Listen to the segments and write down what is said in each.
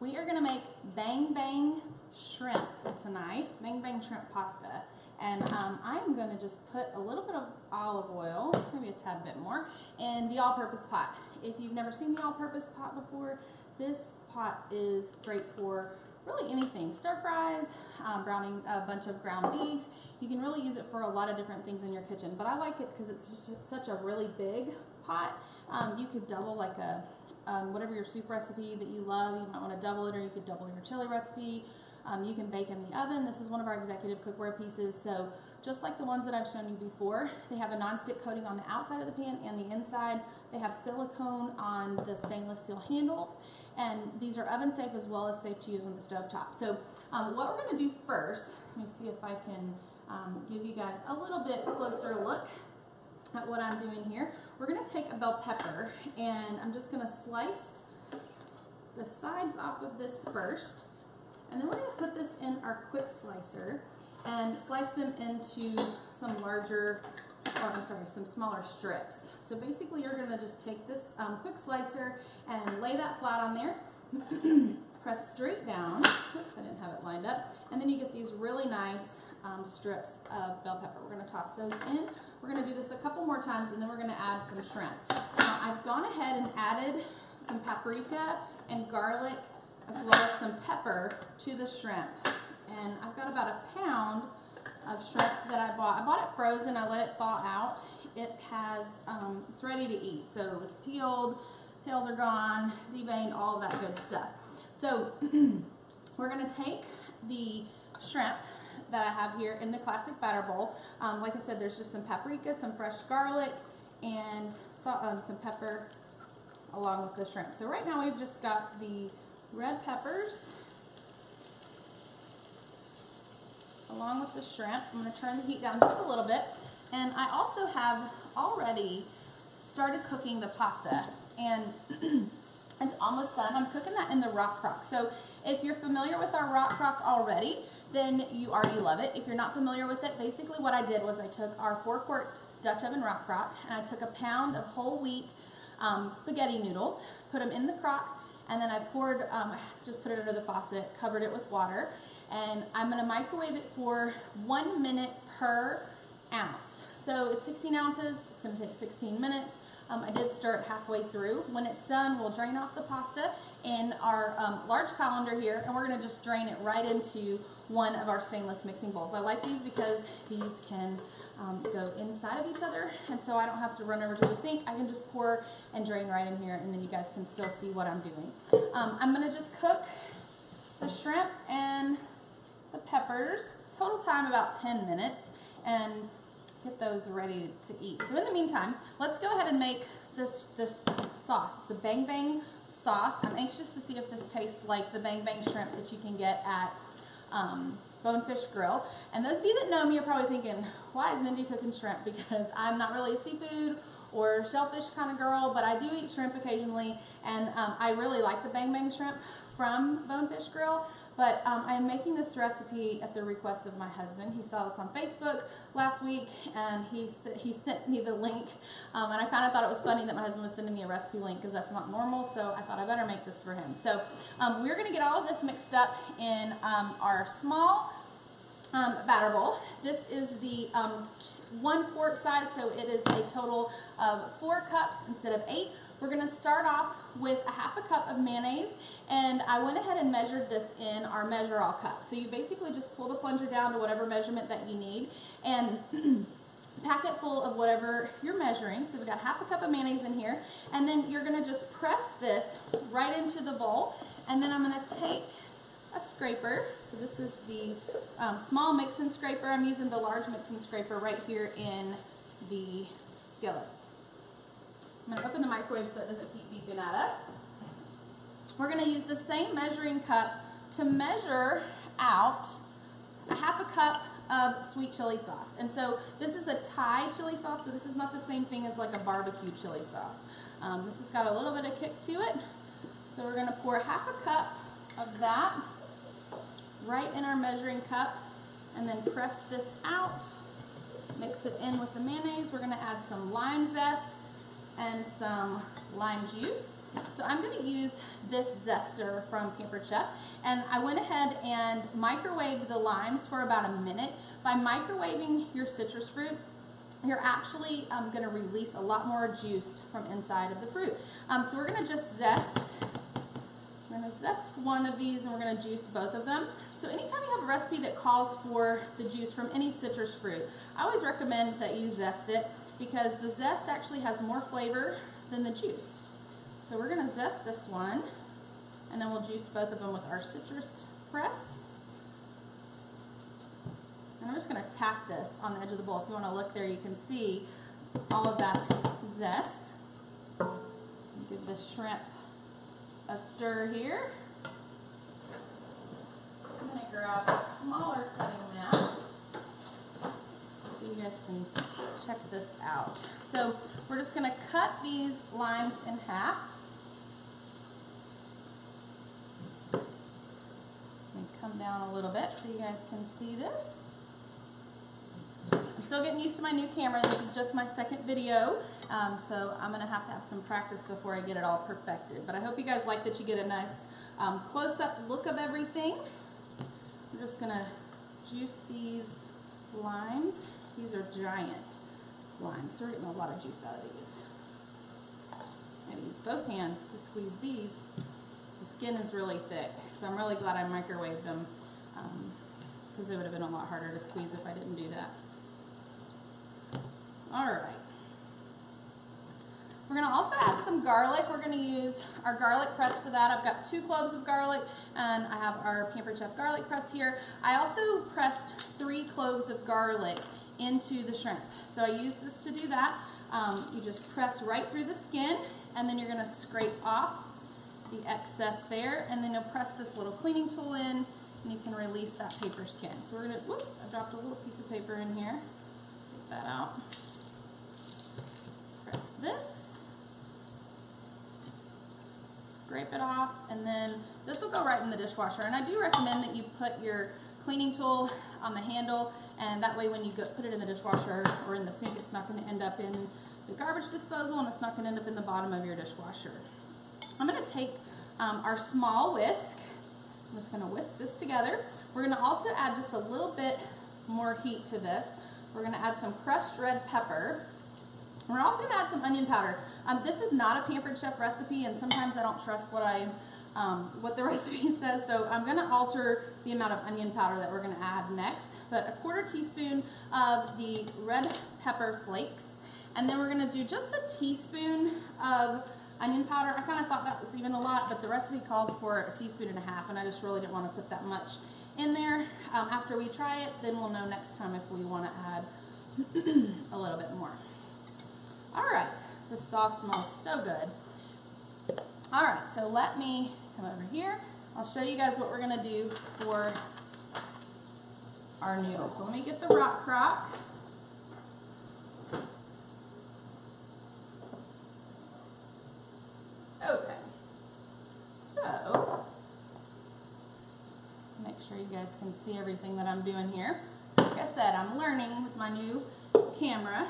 We are gonna make Bang Bang shrimp tonight, Bang Bang shrimp pasta. And I'm gonna just put a little bit of olive oil, maybe a tad bit more, in the all-purpose pot. If you've never seen the all-purpose pot before, this pot is great for really anything. Stir fries, browning a bunch of ground beef. You can really use it for a lot of different things in your kitchen, but I like it because it's just such a really big pot. You could double like a, whatever your soup recipe that you love, you might want to double it, or you could double your chili recipe. You can bake in the oven. This is one of our executive cookware pieces, so just like the ones that I've shown you before, they have a non-stick coating on the outside of the pan and the inside. They have silicone on the stainless steel handles, and these are oven safe as well as safe to use on the stove top. So what we're going to do first, let me see if I can give you guys a little bit closer look at what I'm doing here. We're going to take a bell pepper, and I'm just going to slice the sides off of this first, and then we're going to put this in our quick slicer and slice them into some larger, or I'm sorry, some smaller strips. So basically you're going to just take this quick slicer and lay that flat on there, press straight down, oops, I didn't have it lined up, and then you get these really nice strips of bell pepper. We're going to toss those in. We're going to do this a couple more times, and then we're going to add some shrimp. Now I've gone ahead and added some paprika and garlic as well as some pepper to the shrimp. And I've got about a pound of shrimp that I bought. I bought it frozen. I let it thaw out. It has, it's ready to eat. So it's peeled, tails are gone, deveined, all of that good stuff. So we're going to take the shrimp that I have here in the classic batter bowl. Like I said, there's just some paprika, some fresh garlic, and some pepper along with the shrimp. So right now we've just got the red peppers along with the shrimp. I'm going to turn the heat down just a little bit. And I also have already started cooking the pasta, and it's almost done. I'm cooking that in the rock crock. So if you're familiar with our rock crock already, then you already love it. If you're not familiar with it, basically what I did was I took our 4-quart Dutch oven rock crock, and I took a pound of whole wheat spaghetti noodles, put them in the crock, and then I poured, just put it under the faucet, covered it with water, and I'm going to microwave it for 1 minute per ounce. So it's 16 ounces, it's going to take 16 minutes. I did stir it halfway through. When it's done, we'll drain off the pasta in our large colander here, and we're going to just drain it right into one of our stainless mixing bowls. I like these because these can go inside of each other, and so I don't have to run over to the sink. I can just pour and drain right in here, and then you guys can still see what I'm doing. I'm going to just cook the shrimp and the peppers, total time about 10 minutes, and get those ready to eat. So in the meantime, let's go ahead and make this sauce. It's a Bang Bang sauce. I'm anxious to see if this tastes like the Bang Bang shrimp that you can get at Bonefish Grill. And those of you that know me are probably thinking, why is Mindy cooking shrimp? Because I'm not really a seafood or shellfish kind of girl, but I do eat shrimp occasionally, and I really like the Bang Bang shrimp from Bonefish Grill. But I am making this recipe at the request of my husband. He saw this on Facebook last week, and he sent me the link. And I kind of thought it was funny that my husband was sending me a recipe link because that's not normal, so I thought I better make this for him. So we're going to get all of this mixed up in our small batter bowl. This is the 1 quart size, so it is a total of 4 cups instead of 8. We're going to start off with a ½ cup of mayonnaise, and I went ahead and measured this in our Measure All cup. So you basically just pull the plunger down to whatever measurement that you need, and pack it full of whatever you're measuring. So we've got ½ cup of mayonnaise in here, and then you're going to just press this right into the bowl, and then I'm going to take a scraper. So this is the small mix-in scraper. I'm using the large mix-in scraper right here in the skillet. I'm going to open the microwave so it doesn't keep beeping at us. We're going to use the same measuring cup to measure out a ½ cup of sweet chili sauce. And so this is a Thai chili sauce, so this is not the same thing as like a barbecue chili sauce. This has got a little bit of kick to it. So we're going to pour ½ cup of that right in our measuring cup, and then press this out, mix it in with the mayonnaise. We're going to add some lime zest and some lime juice. So I'm going to use this zester from Pampered Chef, and I went ahead and microwaved the limes for about a minute. By microwaving your citrus fruit, you're actually going to release a lot more juice from inside of the fruit. So we're going to just zest. We're going to zest one of these and we're going to juice both of them. So anytime you have a recipe that calls for the juice from any citrus fruit, I always recommend that you zest it because the zest actually has more flavor than the juice. So we're going to zest this one and then we'll juice both of them with our citrus press. And I'm just going to tap this on the edge of the bowl. If you want to look there, you can see all of that zest. Give the shrimp a stir here. I'm going to grab a smaller cutting mat so you guys can check this out. So we're just going to cut these limes in half. And come down a little bit so you guys can see this. I'm still getting used to my new camera. This is just my second video, so I'm going to have some practice before I get it all perfected. But I hope you guys like that you get a nice close-up look of everything. I'm just going to juice these limes. These are giant limes, so we're getting a lot of juice out of these. I'm going to use both hands to squeeze these. The skin is really thick, so I'm really glad I microwaved them because it would have been a lot harder to squeeze if I didn't do that. All right. We're going to also add some garlic. We're going to use our garlic press for that. I've got 2 cloves of garlic, and I have our Pampered Chef garlic press here. I also pressed 3 cloves of garlic into the shrimp. So I use this to do that. You just press right through the skin, and then you're going to scrape off the excess there, and then you'll press this little cleaning tool in, and you can release that paper skin. So we're going to, whoops, I dropped a little piece of paper in here. Take that out. Press this, scrape it off, and then this will go right in the dishwasher. And I do recommend that you put your cleaning tool on the handle, and that way when you put it in the dishwasher or in the sink, it's not going to end up in the garbage disposal, and it's not going to end up in the bottom of your dishwasher. I'm going to take our small whisk. I'm just going to whisk this together. We're going to also add just a little bit more heat to this. We're going to add some crushed red pepper. We're also going to add some onion powder. This is not a Pampered Chef recipe, and sometimes I don't trust what the recipe says, so I'm going to alter the amount of onion powder that we're going to add next. But a 1/4 teaspoon of the red pepper flakes, and then we're going to do just a teaspoon of onion powder. I kind of thought that was even a lot, but the recipe called for a 1.5 teaspoons, and I just really didn't want to put that much in there. After we try it, then we'll know next time if we want to add a little bit more. All right, this sauce smells so good. All right, so let me come over here. I'll show you guys what we're gonna do for our noodles. So let me get the rock crock. Okay, so make sure you guys can see everything that I'm doing here. Like I said, I'm learning with my new camera.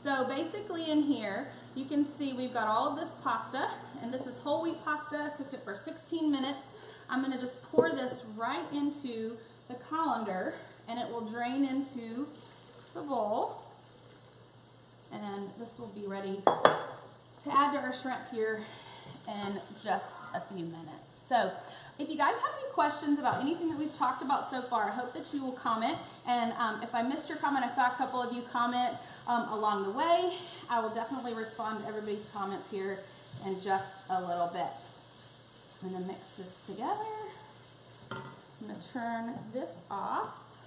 So basically in here, you can see we've got all of this pasta, and this is whole wheat pasta. I cooked it for 16 minutes. I'm going to just pour this right into the colander, and it will drain into the bowl. And this will be ready to add to our shrimp here in just a few minutes. So if you guys have any questions about anything that we've talked about so far, I hope that you will comment. And if I missed your comment, I saw a couple of you comment along the way. I will definitely respond to everybody's comments here in just a little bit. I'm going to mix this together. I'm going to turn this off.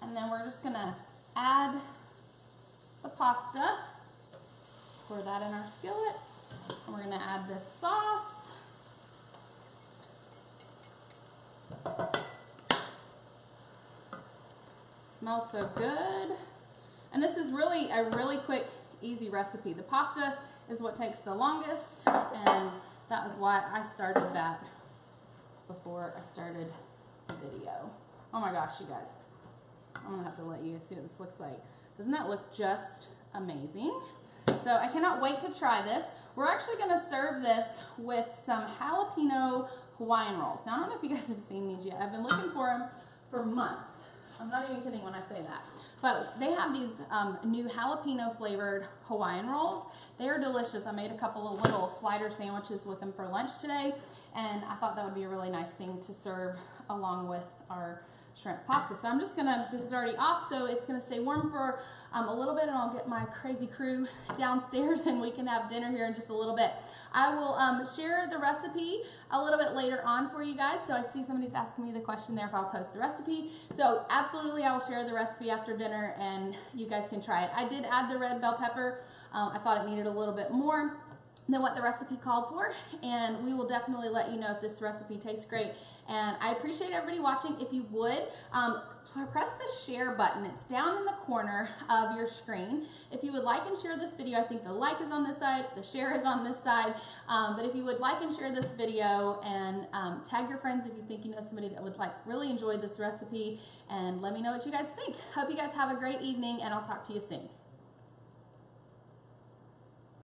And then we're just going to add the pasta. Pour that in our skillet. And we're going to add this sauce. Smells so good. And this is really a really quick, easy recipe. The pasta is what takes the longest, and that was why I started that before I started the video. Oh my gosh, you guys. I'm gonna have to let you see what this looks like. Doesn't that look just amazing? So I cannot wait to try this. we're actually gonna serve this with some jalapeno Hawaiian rolls. Now, I don't know if you guys have seen these yet. I've been looking for them for months. I'm not even kidding when I say that. But they have these new jalapeno flavored Hawaiian rolls. They are delicious. I made a couple of little slider sandwiches with them for lunch today, and I thought that would be a really nice thing to serve along with our shrimp pasta. So I'm just gonna, this is already off, so it's gonna stay warm for a little bit, and I'll get my crazy crew downstairs and we can have dinner here in just a little bit. I will share the recipe a little bit later on for you guys. So I see somebody's asking me the question there if I'll post the recipe. So absolutely, I will share the recipe after dinner and you guys can try it. I did add the red bell pepper. I thought it needed a little bit more than what the recipe called for, and we will definitely let you know if this recipe tastes great. And I appreciate everybody watching. If you would, press the share button. It's down in the corner of your screen. If you would like and share this video, I think the like is on this side, the share is on this side, but if you would like and share this video and tag your friends if you think you know somebody that would really enjoy this recipe, and let me know what you guys think. Hope you guys have a great evening, and I'll talk to you soon.